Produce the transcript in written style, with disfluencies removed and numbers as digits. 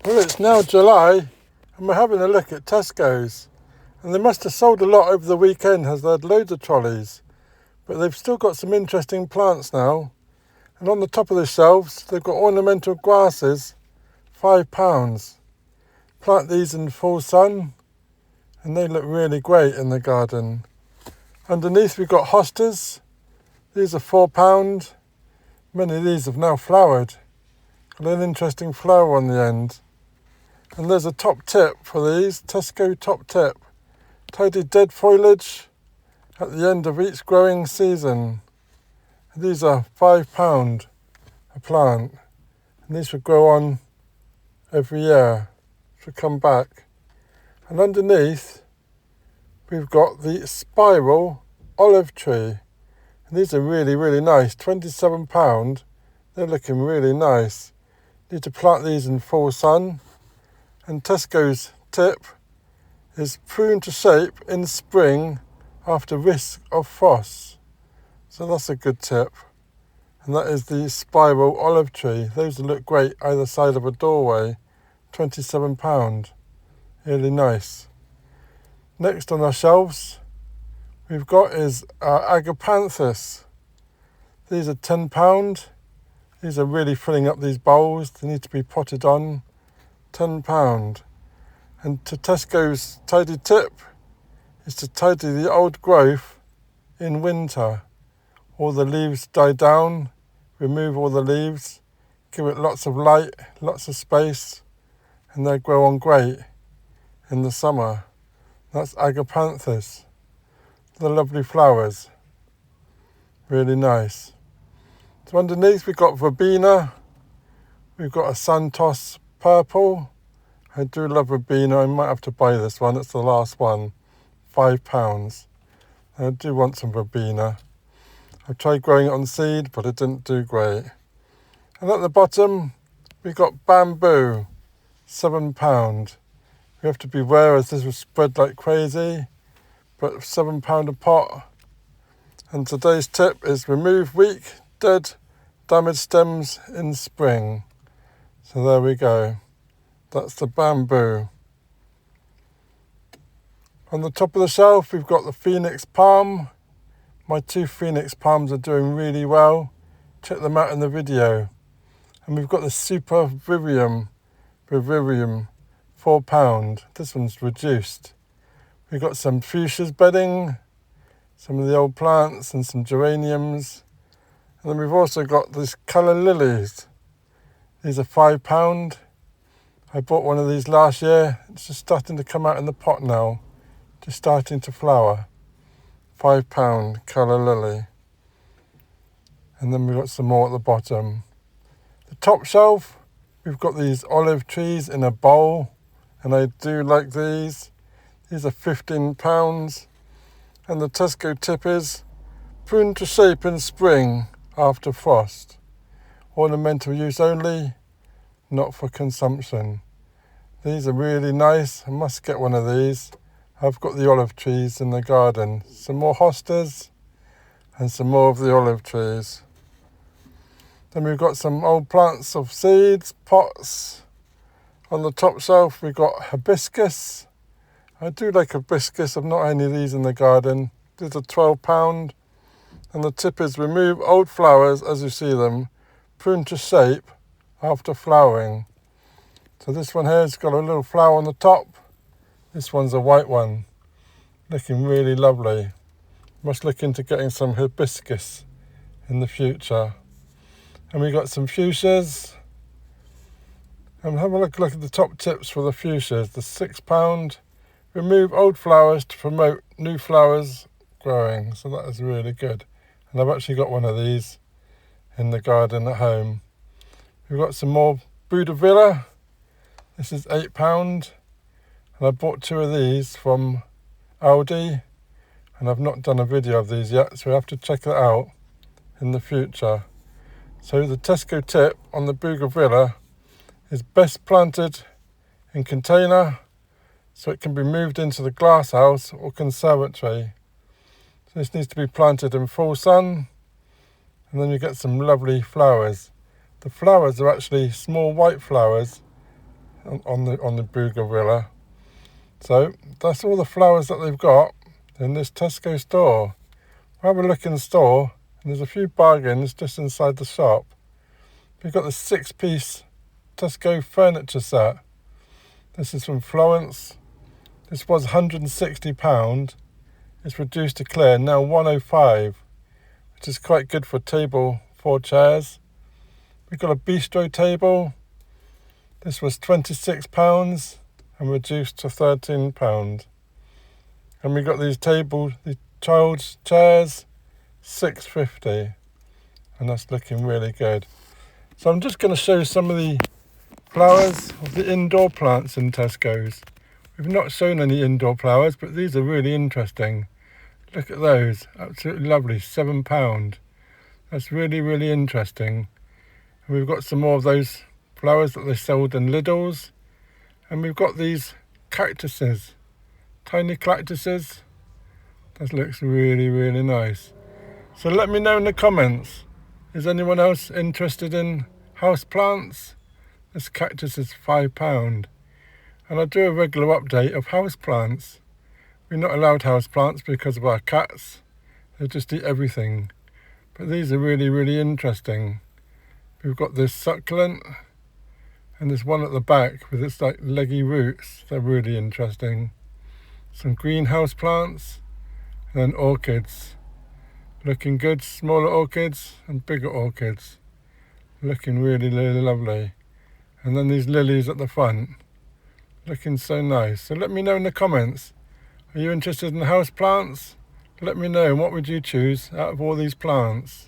Well, it's now July and we're having a look at Tesco's, and they must have sold a lot over the weekend as they had loads of trolleys, but they've still got some interesting plants now. And on the top of the shelves they've got ornamental grasses, £5. Plant these in full sun and they look really great in the garden. Underneath we've got hostas. These are £4. Many of these have now flowered. Got an interesting flower on the end. And there's a top tip for these, Tesco top tip. Tidy dead foliage at the end of each growing season. And these are £5 a plant. And these should grow on every year, should come back. And underneath we've got the spiral olive tree. And these are really, really nice, £27. They're looking really nice. Need to plant these in full sun. And Tesco's tip is prune to shape in spring after risk of frost. So that's a good tip. And that is the spiral olive tree. Those look great either side of a doorway. £27. Really nice. Next on our shelves we've got is agapanthus. These are £10. These are really filling up these bowls. They need to be potted on. £10. And to Tesco's tidy tip is to tidy the old growth in winter. All the leaves die down, remove all the leaves, give it lots of light, lots of space, and they grow on great in the summer. That's agapanthus. The lovely flowers. Really nice. So underneath we've got verbena. We've got a Santos purple. I do love verbena. I might have to buy this one. It's the last one. £5. I do want some verbena. I tried growing it on seed, but it didn't do great. And at the bottom, we've got bamboo. £7. We have to beware as this will spread like crazy, but £7 a pot. And today's tip is remove weak, dead, damaged stems in spring. So there we go. That's the bamboo. On the top of the shelf we've got the phoenix palm. My 2 phoenix palms are doing really well. Check them out in the video. And we've got the super vivarium, £4. This one's reduced. We've got some fuchsias bedding, some of the old plants and some geraniums. And then we've also got these colour lilies. These are £5. I bought one of these last year. It's just starting to come out in the pot now. Just starting to flower. £5 colour lily. And then we've got some more at the bottom. The top shelf, we've got these olive trees in a bowl. And I do like these. These are £15. And the Tesco tip is prune to shape in spring after frost. Ornamental use only, not for consumption. These are really nice. I must get one of these. I've got the olive trees in the garden. Some more hostas and some more of the olive trees. Then we've got some old plants of seeds, pots. On the top shelf we've got hibiscus. I do like hibiscus. I've not any of these in the garden. These are £12. And the tip is remove old flowers as you see them. Prune to shape after flowering. So this one here has got a little flower on the top. This one's a white one. Looking really lovely. Must look into getting some hibiscus in the future. And we got some fuchsias. And have a look at the top tips for the fuchsias. The £6. Remove old flowers to promote new flowers growing. So that is really good. And I've actually got one of these in the garden at home. We've got some more Bougainvillea. This is £8. And I bought 2 of these from Aldi. And I've not done a video of these yet, so we have to check that out in the future. So the Tesco tip on the Bougainvillea is best planted in container so it can be moved into the glass house or conservatory. So this needs to be planted in full sun, and then you get some lovely flowers. The flowers are actually small white flowers on the bougainvillea. So that's all the flowers that they've got in this Tesco store. Have a look in the store, and there's a few bargains just inside the shop. We've got the 6-piece Tesco furniture set. This is from Florence. This was £160. It's reduced to clear, now £105, which is quite good for a table, 4 chairs. We've got a bistro table. This was £26 and reduced to £13. And we got these child's chairs, £6.50, and that's looking really good. So I'm just going to show some of the flowers of the indoor plants in Tesco's. We've not shown any indoor flowers, but these are really interesting. Look at those, absolutely lovely, £7. That's really, really interesting. And we've got some more of those flowers that they sold in Lidl's. And we've got these cactuses, tiny cactuses. That looks really, really nice. So let me know in the comments, is anyone else interested in house plants? This cactus is £5. And I do a regular update of house plants. We're not allowed house plants because of our cats. They just eat everything. But these are really, really interesting. We've got this succulent and this one at the back with its like leggy roots. They're really interesting. Some greenhouse plants and then orchids. Looking good, smaller orchids and bigger orchids. Looking really, really lovely. And then these lilies at the front. Looking so nice. So let me know in the comments. Are you interested in house plants? Let me know, what would you choose out of all these plants?